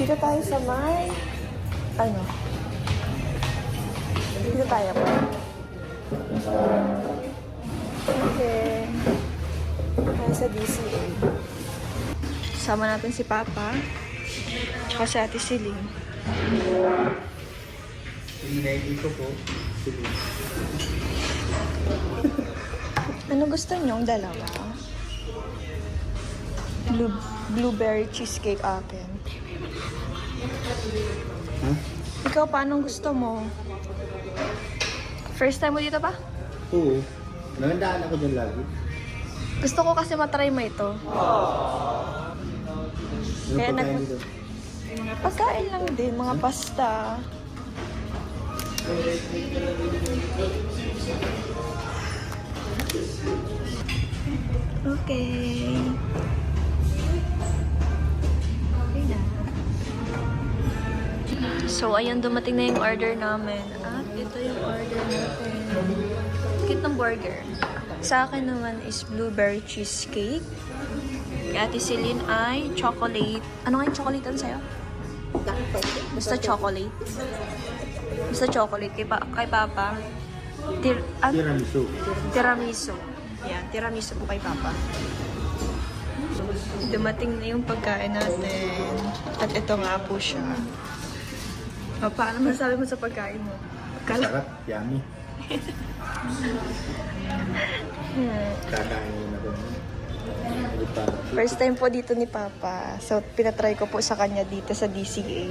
Dito tayo sa may... Ano? Dito tayo po. Okay. Tayo sa DCA. Sama natin si Papa. Tsaka si Ate Celine. Hindi ko po. Ano gusto niyong dalawa? Blueberry cheesecake akin. Ha? Ikaw, paano gusto mo? First time mo dito ba? Oo. Nagandaan ako dyan lagi. Gusto ko kasi matry mo ito. Ano Kaya pagkain dito? Pagkain lang din, mga pasta. Okay. Okay na. So, ayan, dumating na yung order namin. At ito yung order natin. Cute ng burger. Sa akin naman is blueberry cheesecake. Kay Ate Celine ay chocolate. Ano nga yung chocolate ang sa'yo? Basta chocolate. Basta chocolate. Kay Papa. Tiramisu. Tiramisu. Yan, tiramisu po kay Papa. Dumating na yung pagkain natin. At ito nga po siya. O, paano masabi mo sa pagkain mo? Sarap. Yummy. Kakain na rin. First time po dito ni Papa. So, pinatry ko po sa kanya dito sa DCA.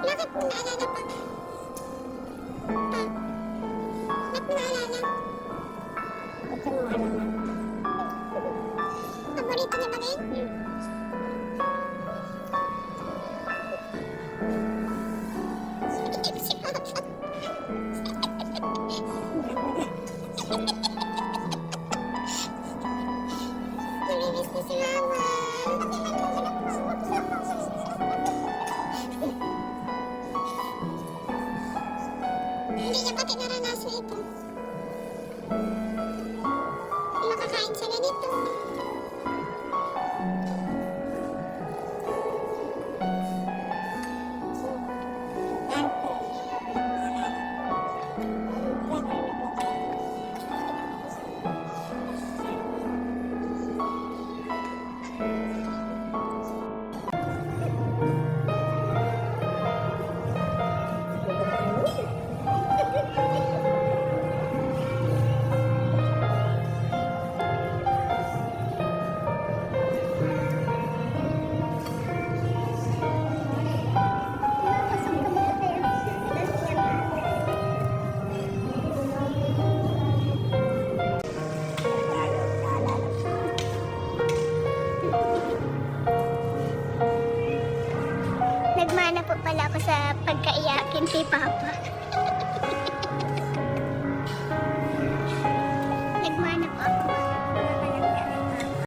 Bakit mo naalala pa? Bakit mo naalala? Bakit mo naalala? Paborito niya ba ngayon? Si Papa. Naminis na si Mama. Hindi niya pati naranasan ito. Makakain sa ganito. Nagmana po pala ako sa pagkaiyakin kay Papa.